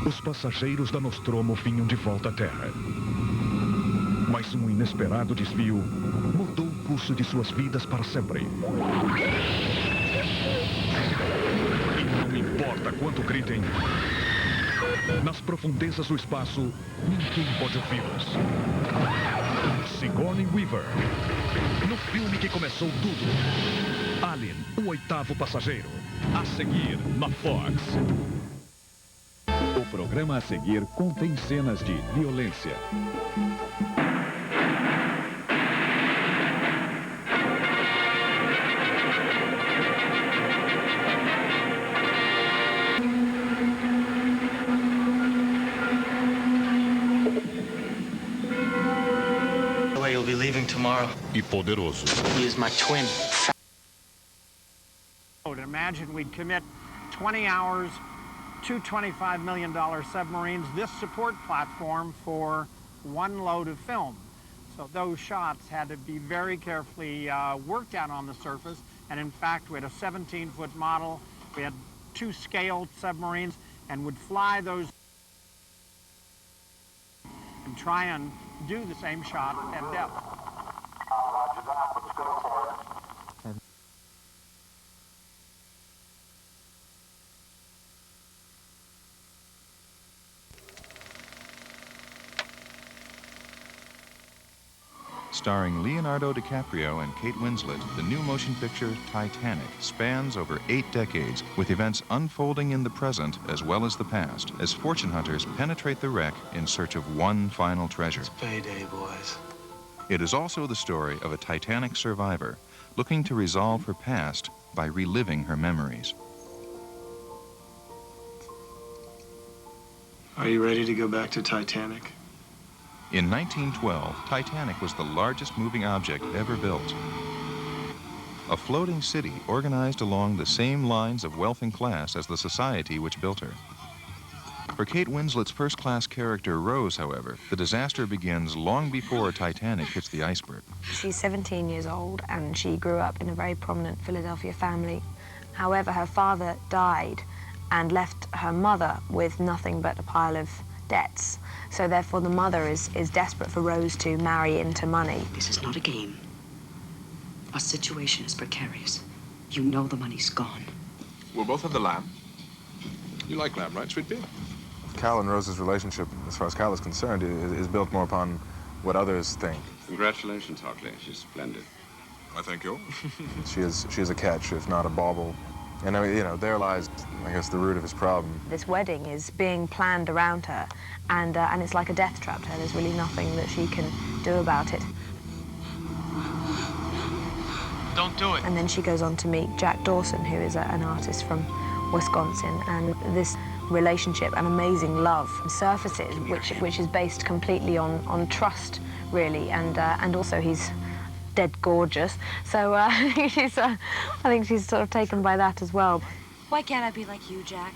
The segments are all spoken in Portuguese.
Os passageiros da Nostromo vinham de volta à Terra. Mas um inesperado desvio mudou o curso de suas vidas para sempre. E não importa quanto gritem, nas profundezas do espaço, ninguém pode ouvi-los. Sigourney Weaver, no filme que começou tudo. Alien, o oitavo passageiro. A seguir, na Fox. O programa a seguir contém cenas de violência. You'll be leaving tomorrow. E poderoso. He is my twin. Imagine we'd commit 20 hours, two $25 million submarines, this support platform for one load of film. So those shots had to be very carefully worked out on the surface. And in fact, we had a 17-foot model. We had 2 scaled submarines and would fly those and try and do the same shot at depth. Roger that. Let's go for it. Starring Leonardo DiCaprio and Kate Winslet, the new motion picture Titanic spans over 8 decades, with events unfolding in the present as well as the past, as fortune hunters penetrate the wreck in search of one final treasure. It's payday, boys. It is also the story of a Titanic survivor looking to resolve her past by reliving her memories. Are you ready to go back to Titanic? In 1912, Titanic was the largest moving object ever built. A floating city organized along the same lines of wealth and class as the society which built her. For Kate Winslet's first-class character, Rose, however, the disaster begins long before Titanic hits the iceberg. She's 17 years old, and she grew up in a very prominent Philadelphia family. However, her father died and left her mother with nothing but a pile of debts. So therefore the mother is desperate for Rose to marry into money. This is not a game. Our situation is precarious. You know the money's gone. We'll both have the lamb. You like lamb, right, sweet pea? Cal and Rose's relationship, as far as Cal is concerned, is built more upon what others think. Congratulations, Hockley. She's splendid. I thank you. She is a catch, if not a bauble. And, I mean, you know, there lies, I guess, the root of his problem. This wedding is being planned around her, and it's like a death trap to her. There's really nothing that she can do about it. Don't do it. And then she goes on to meet Jack Dawson, who is an artist from Wisconsin, and this relationship, an amazing love, surfaces, which is based completely on trust, really, and also he's dead gorgeous, so I think she's sort of taken by that as well. Why can't I be like you, Jack?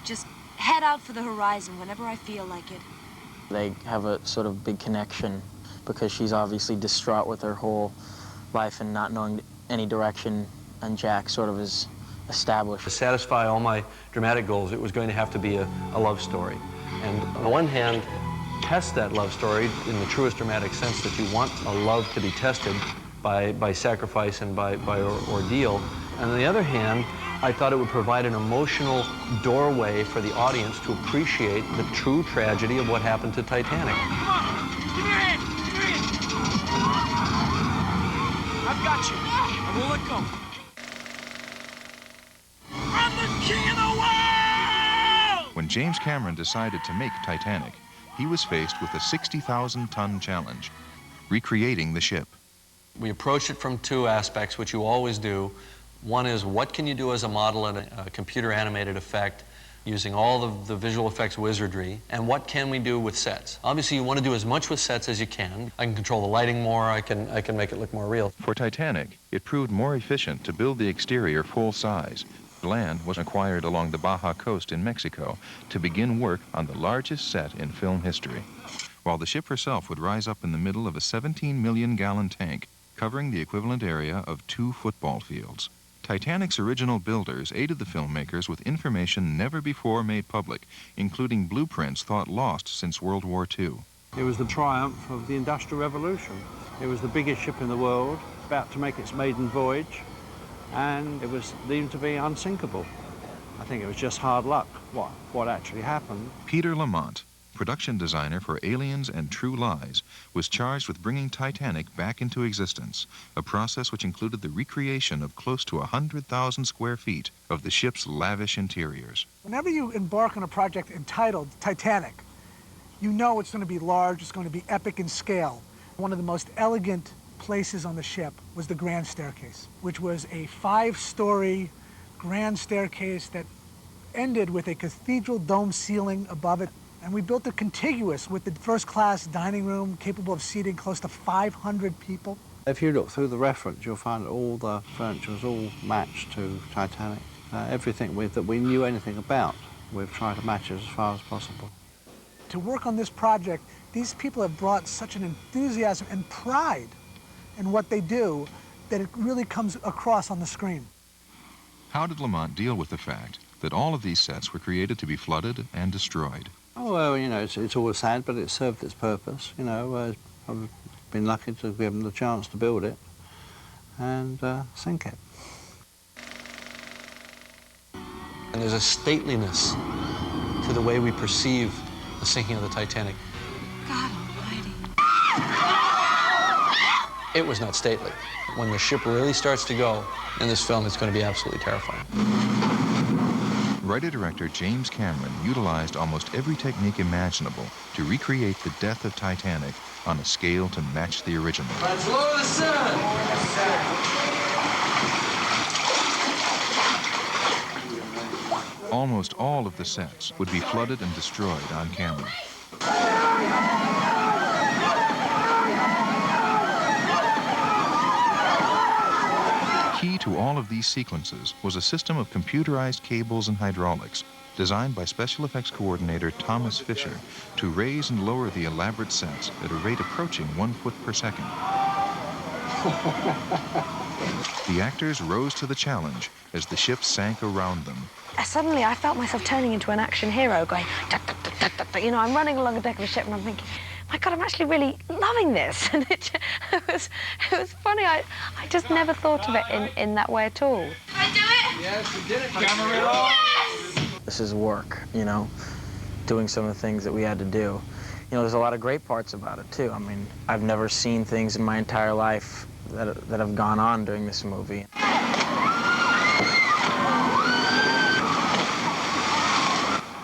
Just head out for the horizon whenever I feel like it. They have a sort of big connection because she's obviously distraught with her whole life and not knowing any direction, and Jack sort of is established. To satisfy all my dramatic goals, it was going to have to be a love story. And on the one hand, test that love story in the truest dramatic sense, that you want a love to be tested by sacrifice and by ordeal. And on the other hand, I thought it would provide an emotional doorway for the audience to appreciate the true tragedy of what happened to Titanic. Come on! Give me your hand! Give me your hand! I've got you. I won't let go. I'm the king of the world! When James Cameron decided to make Titanic, he was faced with a 60,000-ton challenge, recreating the ship. We approach it from 2 aspects, which you always do. One is, what can you do as a model in a computer-animated effect using all the visual effects wizardry, and what can we do with sets? Obviously, you want to do as much with sets as you can. I can control the lighting more, I can make it look more real. For Titanic, it proved more efficient to build the exterior full size. Land was acquired along the Baja coast in Mexico to begin work on the largest set in film history, while the ship herself would rise up in the middle of a 17-million-gallon tank, covering the equivalent area of 2 football fields. Titanic's original builders aided the filmmakers with information never before made public, including blueprints thought lost since World War II. It was the triumph of the Industrial Revolution. It was the biggest ship in the world, about to make its maiden voyage, and it was deemed to be unsinkable. I think it was just hard luck, what actually happened. Peter Lamont, production designer for Aliens and True Lies, was charged with bringing Titanic back into existence, a process which included the recreation of close to 100,000 square feet of the ship's lavish interiors. Whenever you embark on a project entitled Titanic, you know it's going to be large, it's going to be epic in scale. One of the most elegant places on the ship was the grand staircase, which was a 5-story grand staircase that ended with a cathedral dome ceiling above it. And we built it contiguous with the first-class dining room capable of seating close to 500 people. If you look through the reference, you'll find that all the furniture is all matched to Titanic. Everything that we knew anything about, we've tried to match it as far as possible. To work on this project, these people have brought such an enthusiasm and pride in what they do that it really comes across on the screen. How did Lamont deal with the fact that all of these sets were created to be flooded and destroyed? Oh, well, you know, it's always sad, but it served its purpose. You know, I've been lucky to give them the chance to build it and sink it. And there's a stateliness to the way we perceive the sinking of the Titanic. God almighty. It was not stately. When the ship really starts to go in this film, it's going to be absolutely terrifying. Writer-director James Cameron utilized almost every technique imaginable to recreate the death of Titanic on a scale to match the original. Let's lower the sun! Almost all of the sets would be flooded and destroyed on camera. Key to all of these sequences was a system of computerized cables and hydraulics designed by special effects coordinator Thomas Fisher to raise and lower the elaborate sets at a rate approaching 1 foot per second. The actors rose to the challenge as the ship sank around them. Suddenly I felt myself turning into an action hero going, da, da, da, da, da. You know, I'm running along the deck of the ship and I'm thinking, my God, I'm actually really loving this. And it was funny. I just never thought of it in that way at all. I do it? Yes, you did it, camera roll. Yes! This is work, you know, doing some of the things that we had to do. You know, there's a lot of great parts about it, too. I mean, I've never seen things in my entire life that have gone on during this movie.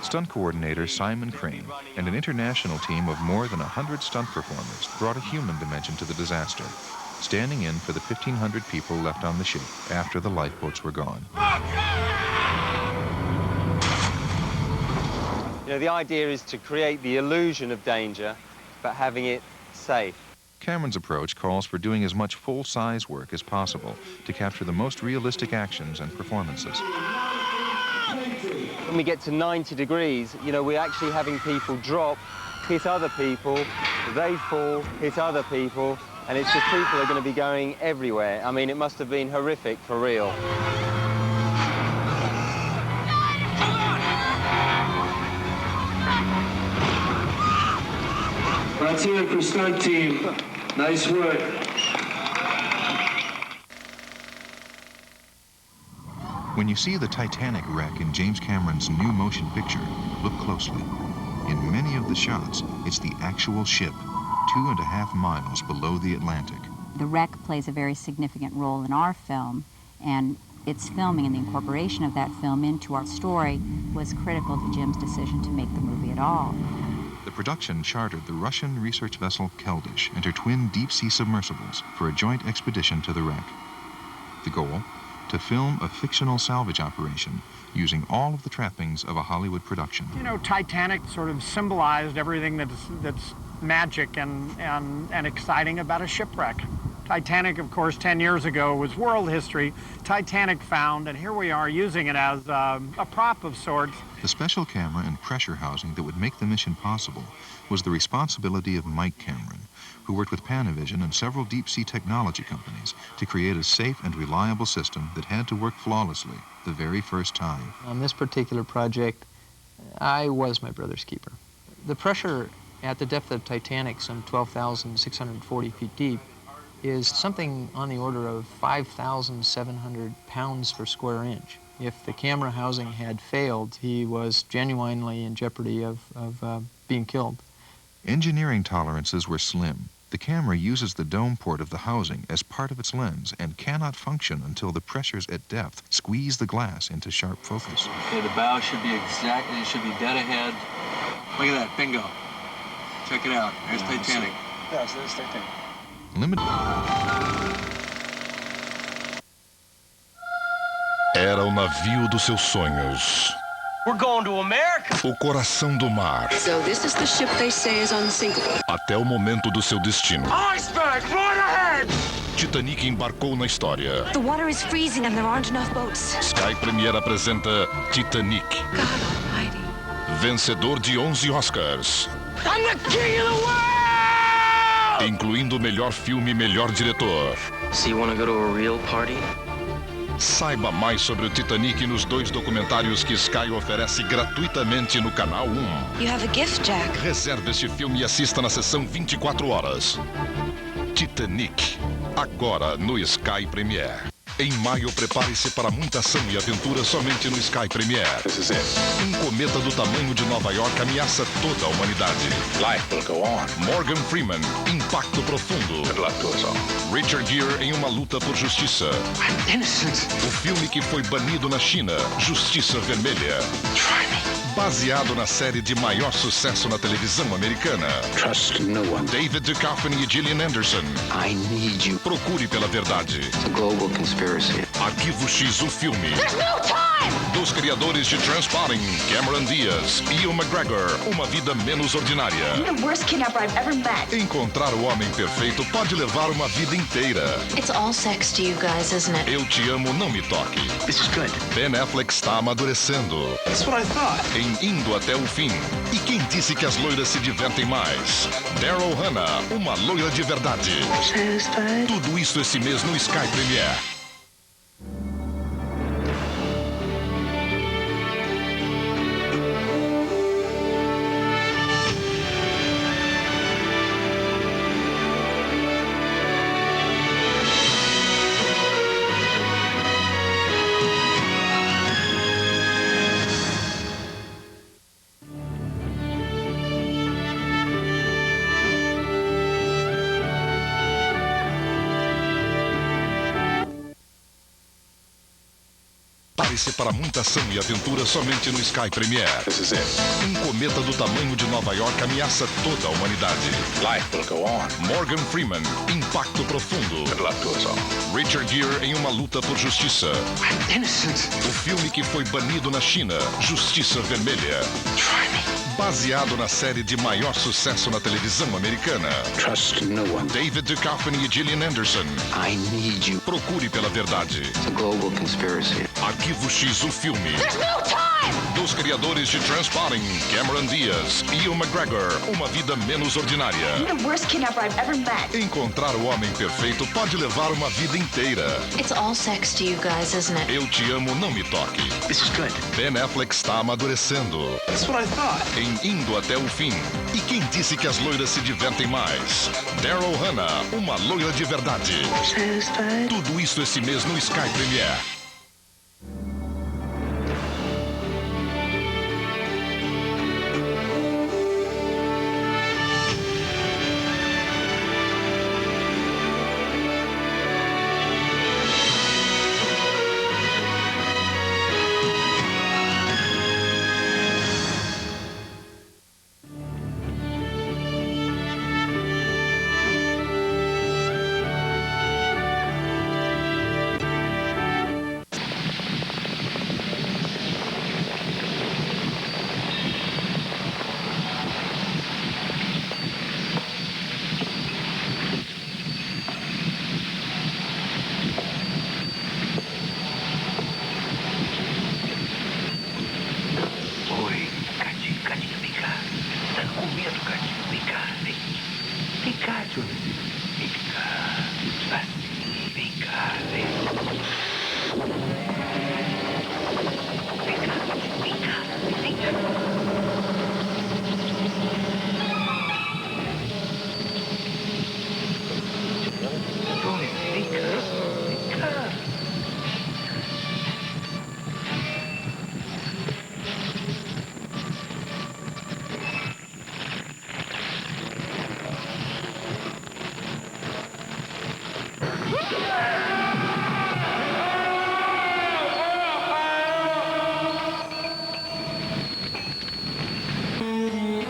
Stunt coordinator Simon Crane and an international team of more than 100 stunt performers brought a human dimension to the disaster, standing in for the 1,500 people left on the ship after the lifeboats were gone. You know, the idea is to create the illusion of danger, but having it safe. Cameron's approach calls for doing as much full-size work as possible to capture the most realistic actions and performances. When we get to 90 degrees, you know, we're actually having people drop, hit other people, they fall, hit other people, and it's just people are going to be going everywhere. I mean, it must have been horrific for real. Let's hear it for stunt team. Nice work. When you see the Titanic wreck in James Cameron's new motion picture, look closely. In many of the shots, it's the actual ship, 2.5 miles below the Atlantic. The wreck plays a very significant role in our film, and its filming and the incorporation of that film into our story was critical to Jim's decision to make the movie at all. The production chartered the Russian research vessel Keldysh and her twin deep-sea submersibles for a joint expedition to the wreck. The goal? To film a fictional salvage operation using all of the trappings of a Hollywood production. You know, Titanic sort of symbolized everything that's magic and exciting about a shipwreck. Titanic, of course, 10 years ago was world history. Titanic found, and here we are using it as a prop of sorts. The special camera and pressure housing that would make the mission possible was the responsibility of Mike Cameron, who worked with Panavision and several deep-sea technology companies to create a safe and reliable system that had to work flawlessly the very first time. On this particular project, I was my brother's keeper. The pressure at the depth of Titanic, some 12,640 feet deep, is something on the order of 5,700 pounds per square inch. If the camera housing had failed, he was genuinely in jeopardy of being killed. Engineering tolerances were slim. The camera uses the dome port of the housing as part of its lens and cannot function until the pressures at depth squeeze the glass into sharp focus. Okay, the bow should be exactly, it should be dead ahead. Look at that, bingo. Check it out, there's Titanic. Yes, there's Titanic. Era o navio dos seus sonhos. We're going to America. O coração do mar. So this is the ship they say is unsinkable. Até o momento do seu destino. Iceberg, right ahead! Titanic embarcou na história. The water is freezing and there aren't enough boats. Sky Premiere apresenta Titanic. God almighty. Vencedor de 11 Oscars. I'm the king of the world! Incluindo o melhor filme e melhor diretor. So you want to go to a real party? Saiba mais sobre o Titanic nos 2 documentários que Sky oferece gratuitamente no Canal 1. You have a gift, Jack. Reserve este filme e assista na sessão 24 horas. Titanic, agora no Sky Premiere. Em maio, prepare-se para muita ação e aventura somente no Sky Premiere. Um cometa do tamanho de Nova York ameaça toda a humanidade. Life will go on. Morgan Freeman, Impacto Profundo. Good luck to us all. Richard Gere em uma luta por justiça. I'm innocent. O filme que foi banido na China, Justiça Vermelha. Try me. Baseado na série de maior sucesso na televisão americana. Trust no one. David Duchovny e Gillian Anderson. I need you. Procure pela verdade. It's a global conspiracy. Arquivo X, o filme. There's no time! Dos criadores de Transpotting, Cameron Diaz e Ewan McGregor, Uma Vida Menos Ordinária. You're the worst kidnapper I've ever met. Encontrar o homem perfeito pode levar uma vida inteira. It's all sex to you guys, isn't it? Eu Te Amo, Não Me Toque. This is good. Ben Affleck está amadurecendo. That's what I thought. Em Indo Até o Fim. E quem disse que as loiras se divertem mais? Daryl Hannah, uma loira de verdade. Tudo isso esse mês no Sky Premiere. Prepare-se para muita ação e aventura somente no Sky Premiere. Um cometa do tamanho de Nova York ameaça toda a humanidade. Life will go on. Morgan Freeman, Impacto Profundo. Good luck to us all. Richard Gere em uma luta por justiça. I'm innocent. O filme que foi banido na China, Justiça Vermelha. Try me. Baseado na série de maior sucesso na televisão americana. Trust no one. David Duchovny e Gillian Anderson. I need you. Procure pela verdade. It's a global conspiracy. Arquivo X, o filme. There's no time! Dos criadores de Transpotting, Cameron Diaz e Ewan McGregor, Uma Vida Menos Ordinária. You're the worst kidnapper I've ever met. Encontrar o homem perfeito pode levar uma vida inteira. It's all sex to you guys, isn't it? Eu Te Amo, Não Me Toque. This is good. Ben Affleck está amadurecendo. That's what I thought. Em Indo Até o Fim. E quem disse que as loiras se divertem mais? Daryl Hannah, uma loira de verdade. Tudo isso esse mês no Sky Premiere.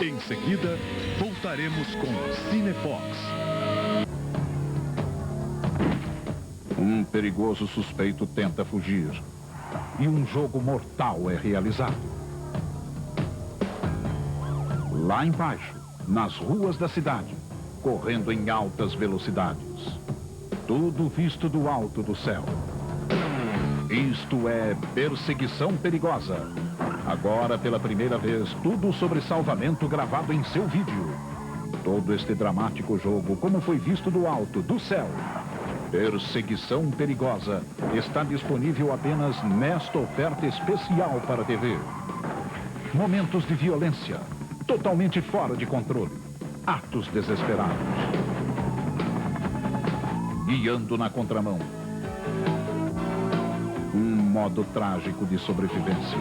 Em seguida, voltaremos com Cinefox. Um perigoso suspeito tenta fugir. E um jogo mortal é realizado. Lá embaixo, nas ruas da cidade, correndo em altas velocidades. Tudo visto do alto do céu. Isto é Perseguição Perigosa. Agora, pela primeira vez, tudo sobre salvamento gravado em seu vídeo. Todo este dramático jogo, como foi visto do alto, do céu. Perseguição Perigosa está disponível apenas nesta oferta especial para a TV. Momentos de violência, totalmente fora de controle. Atos desesperados. Guiando na contramão. Um modo trágico de sobrevivência.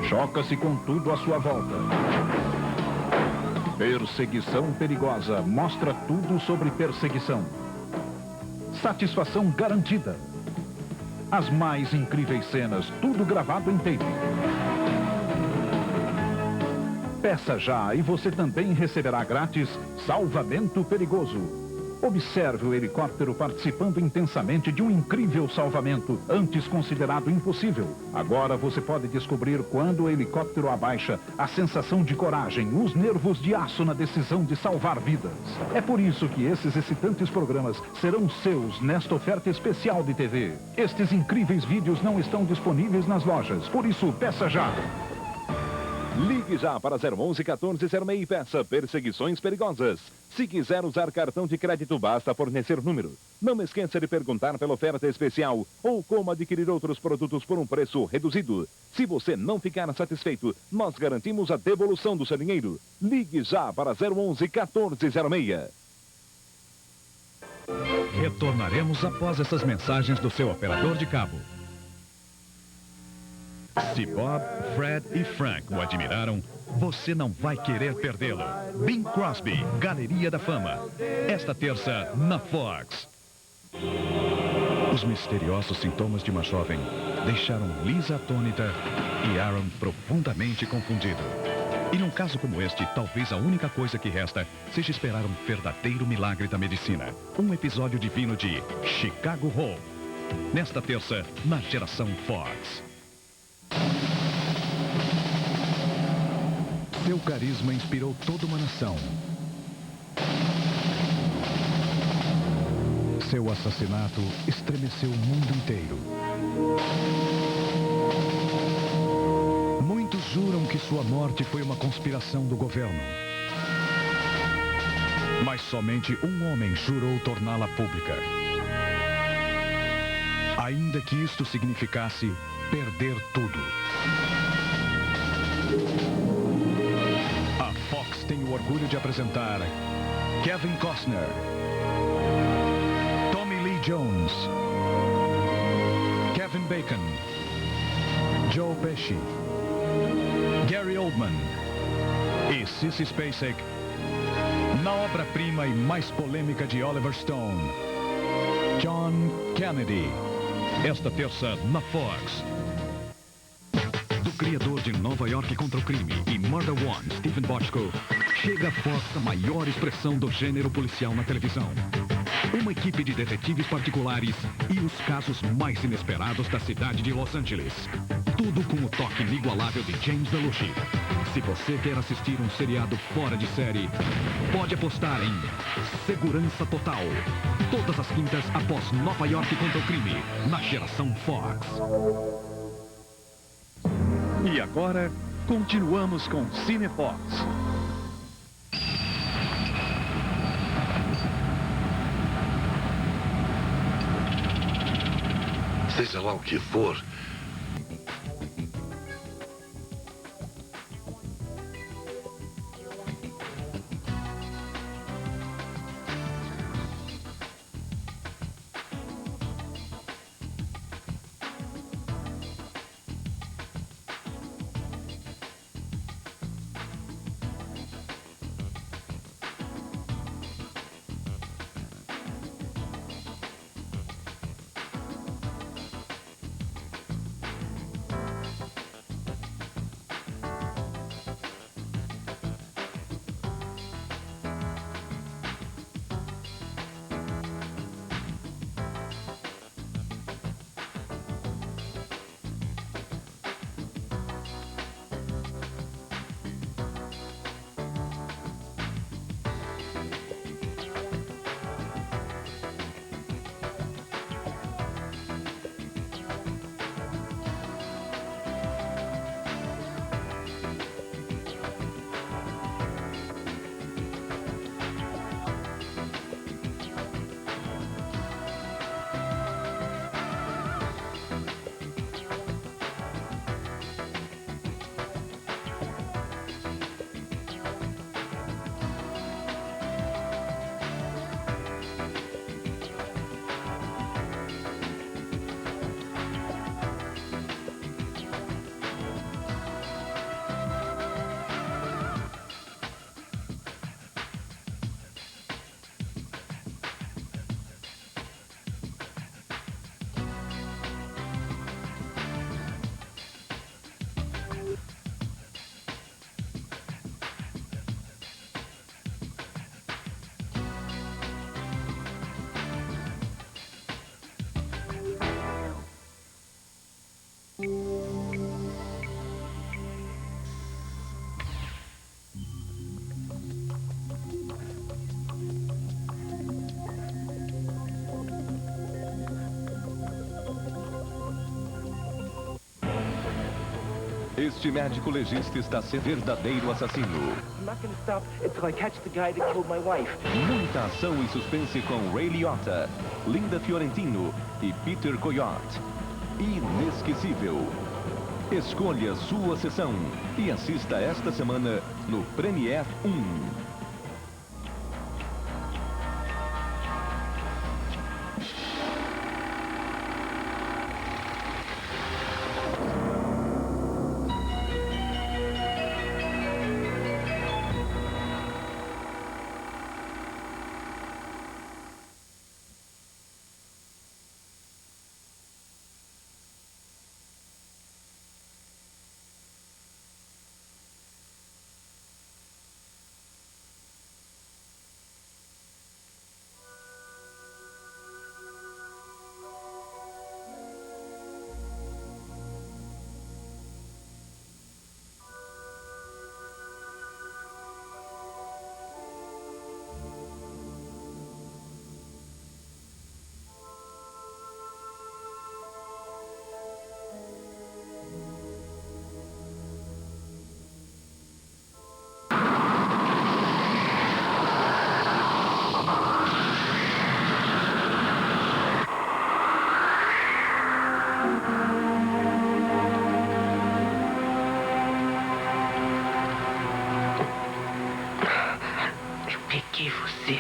Choca-se com tudo à sua volta. Perseguição Perigosa mostra tudo sobre perseguição. Satisfação garantida. As mais incríveis cenas, tudo gravado em tape. Peça já e você também receberá grátis Salvamento Perigoso. Observe o helicóptero participando intensamente de um incrível salvamento, antes considerado impossível. Agora você pode descobrir quando o helicóptero abaixa, a sensação de coragem, os nervos de aço na decisão de salvar vidas. É por isso que esses excitantes programas serão seus nesta oferta especial de TV. Estes incríveis vídeos não estão disponíveis nas lojas, por isso peça já. Ligue já para 011 1406 e peça Perseguições Perigosas. Se quiser usar cartão de crédito, basta fornecer número. Não esqueça de perguntar pela oferta especial ou como adquirir outros produtos por um preço reduzido. Se você não ficar satisfeito, nós garantimos a devolução do seu dinheiro. Ligue já para 011 1406. Retornaremos após essas mensagens do seu operador de cabo. Se Bob, Fred e Frank o admiraram, você não vai querer perdê-lo. Bing Crosby, Galeria da Fama. Esta terça, na Fox. Os misteriosos sintomas de uma jovem deixaram Lisa atônita e Aaron profundamente confundido. E num caso como este, talvez a única coisa que resta seja esperar um verdadeiro milagre da medicina. Um episódio divino de Chicago Hope. Nesta terça, na geração Fox. Seu carisma inspirou toda uma nação. Seu assassinato estremeceu o mundo inteiro. Muitos juram que sua morte foi uma conspiração do governo. Mas somente um homem jurou torná-la pública. Ainda que isto significasse perder tudo. A Fox tem o orgulho de apresentar Kevin Costner, Tommy Lee Jones, Kevin Bacon, Joe Pesci, Gary Oldman e Sissy Spacek na obra-prima e mais polêmica de Oliver Stone, John Kennedy. Esta terça, na Fox. Do criador de Nova York contra o Crime e Murder One, Stephen Bochco, chega a Fox a maior expressão do gênero policial na televisão. Uma equipe de detetives particulares e os casos mais inesperados da cidade de Los Angeles. Tudo com o toque inigualável de James Belushi. Se você quer assistir um seriado fora de série, pode apostar em Segurança Total. Todas as quintas após Nova York contra o Crime, na geração Fox. E agora, continuamos com Cinefox. Seja lá o que for, Este médico legista está sendo verdadeiro assassino. I'm not gonna stop until I catch the guy that killed my wife. Muita ação e suspense com Ray Liotta, Linda Fiorentino e Peter Coyote. Inesquecível. Escolha sua sessão e assista esta semana no Premiere 1. Eu peguei você.